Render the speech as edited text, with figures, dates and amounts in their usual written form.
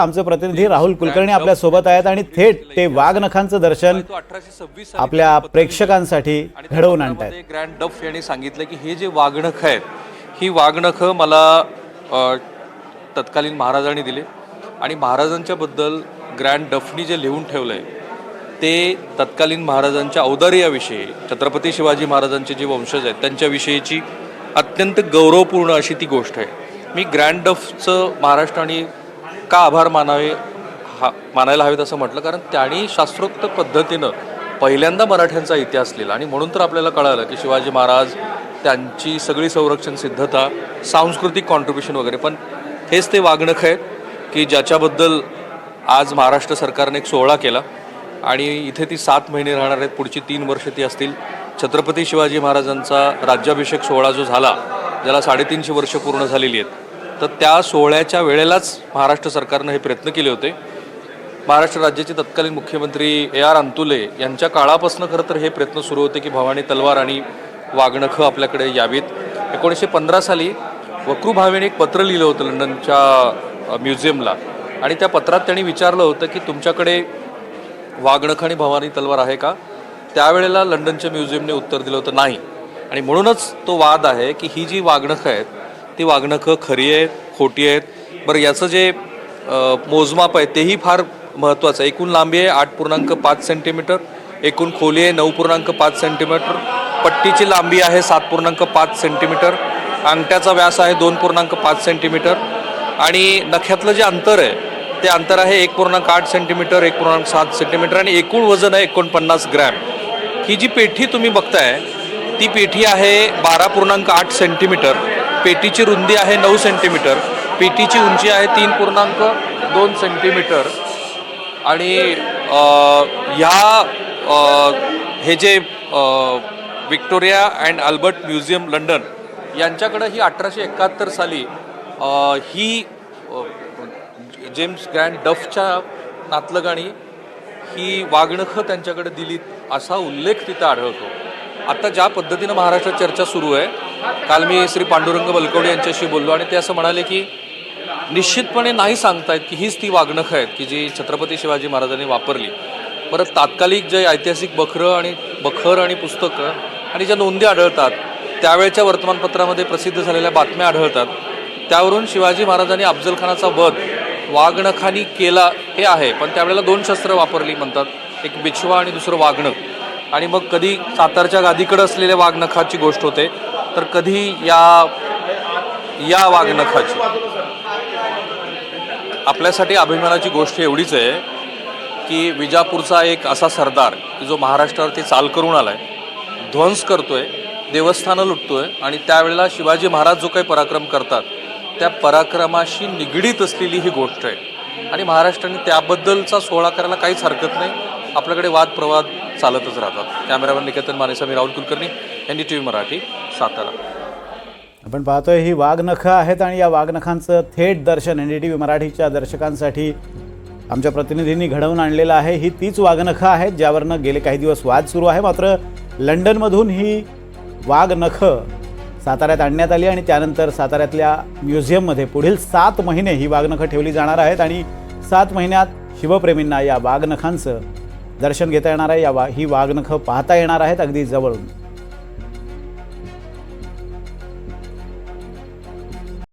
आमचे प्रतिनिधी राहुल कुलकर्णी आपल्या सोबत आहेत आणि थेट ते वाघनखांचं दर्शन आपल्या प्रेक्षकांसाठी घडवून आणतात। ग्रँड डफ यांनी सांगितलं की हे जे वाघनख आहेत ही वाघनख मला तत्कालीन महाराजांनी दिले आणि महाराजांच्या बद्दल ग्रँड डफनी जे लिहून ठेवलंय ते तत्कालीन महाराजांच्या औदार्याविषयी, छत्रपती शिवाजी महाराजांचे जे वंशज आहेत त्यांच्याविषयीची अत्यंत गौरवपूर्ण अशी ती गोष्ट आहे। मी ग्रँड डफचं महाराष्ट्राने का आभार मानायला हवेत असं म्हटलं, कारण त्यांनी शास्त्रोक्त पद्धतीनं पहिल्यांदा मराठ्यांचा इतिहास लिहिला आणि म्हणून तर आपल्याला कळालं की शिवाजी महाराज त्यांची सगळी संरक्षण सिद्धता, सांस्कृतिक कॉन्ट्रीब्युशन वगैरे। पण हेच ते वाघनख आहेत की ज्याच्याबद्दल आज महाराष्ट्र सरकारने एक सोहळा केला आणि इथे ती 7 महिने राहणार आहेत, पुढची 3 वर्ष ती असतील। छत्रपती शिवाजी महाराजांचा राज्याभिषेक सोहळा जो झाला, ज्याला 350 वर्ष पूर्ण झालेली आहेत, तर त्या सोहळ्याच्या वेळेलाच महाराष्ट्र सरकारनं हे प्रयत्न केले होते। महाराष्ट्र राज्याचे तत्कालीन मुख्यमंत्री AR अंतुले यांच्या काळापासून खरं तर हे प्रयत्न सुरू होते की भवानी तलवार आणि वाघनखं आपल्याकडे यावीत। 1915 साली वक्रू भावेने एक पत्र लिहिलं होतं लंडनच्या म्युझियमला आणि त्या पत्रात त्यांनी विचारलं होतं की तुमच्याकडे वाघनख आणि भवानी तलवार आहे का? त्यावेळेला लंडनच्या म्युझियमने उत्तर दिलं होतं नाही। आणि म्हणूनच तो वाद आहे की ही जी वाघनखं आहेत ती वाघनखं खरी आहेत, खोटी आहेत। बरं, याचं जे मोजमाप आहे तेही फार महत्त्वाचं आहे। एकूण लांबी आहे 8.5 सेंटीमीटर, एकूण खोली आहे 9.5 सेंटीमीटर, पट्टीची लांबी आहे 7.5 सेंटीमीटर, अंगठ्याचा व्यास आहे 2.5 सेंटीमीटर आणि नख्यातलं जे अंतर आहे ते अंतर आहे 1.8 सेंटीमीटर, 1.7 सेंटीमीटर आणि एकूण वजन आहे 49 ग्रॅम। ही जी पेठी तुम्ही बघताय ती पेठी आहे 12.8 सेंटीमीटर, पेटीची रुंदी आहे 9 सेंटीमीटर, पेटीची उंची आहे 3.2 सेंटीमीटर आणि हे जे Victoria and Albert museum London यांच्याकडे ही 1871 साली ही जेम्स ग्रँड डफच्या नातलगाणी ही वाघनखं त्यांच्याकडे दिलीत असा उल्लेख तिथं आढळतो। आता ज्या पद्धतीनं महाराष्ट्रात चर्चा सुरू आहे, काल मी श्री पांडुरंग बलकवडे यांच्याशी बोललो आणि ते असं म्हणाले की निश्चितपणे नाही सांगतायत की हीच ती वाघनखं आहेत की जी छत्रपती शिवाजी महाराजांनी वापरली। परत तात्कालिक जे ऐतिहासिक बखर आणि पुस्तकं आणि ज्या नोंदी आढळतात, त्यावेळच्या वर्तमानपत्रामध्ये प्रसिद्ध झालेल्या बातम्या आढळतात, त्यावरून शिवाजी महाराजांनी अफजल खानाचा वध वाघनखांनी केला हे आहे। पण त्यावेळेला 2 शस्त्र वापरली म्हणतात, एक बिछवा आणि दुसरं वाघनख। आणि मग कधी सातारच्या गादीकडे असलेल्या वाघनखाची गोष्ट होते तर कधी या वाघनखाची। आपल्यासाठी अभिमानाची गोष्ट एवढीच आहे की विजापूरचा एक असा सरदार की जो महाराष्ट्रावरती चाल करून आलाय, ध्वंस करतोय, देवस्थानं लुटतोय आणि त्यावेळेला शिवाजी महाराज जो काही पराक्रम करतात त्या पराक्रमाशी निगडीत असलेली ही गोष्ट आहे आणि महाराष्ट्राने त्याबद्दलचा सोहळा करायला काहीच हरकत नाही। आपल्याकडे वादप्रवाद चालतच राहतात। कॅमेरामॅन निकेतन मानेसा, मी राहुल कुलकर्णी, NDTV मराठी, सातारा। आपण पाहतोय ही वाघनखं आहेत आणि या वाघनखांचं थेट दर्शन NDTV मराठीच्या दर्शकांसाठी आमच्या प्रतिनिधींनी घडवून आणलेलं आहे। ही तीच वाघनखं आहेत ज्यावरनं गेले काही दिवस वाद सुरू आहे। मात्र लंडनमधून ही वाघनखं साताऱ्यात आणण्यात आली आणि त्यानंतर साताऱ्यातल्या म्युझियममध्ये पुढील 7 महिने ही वाघनखं ठेवली जाणार आहेत आणि 7 महिन्यात शिवप्रेमींना या वाघनखांचं दर्शन घेता येणार आहे। ही वाघनखं पाहता येणार आहेत अगदी जवळून।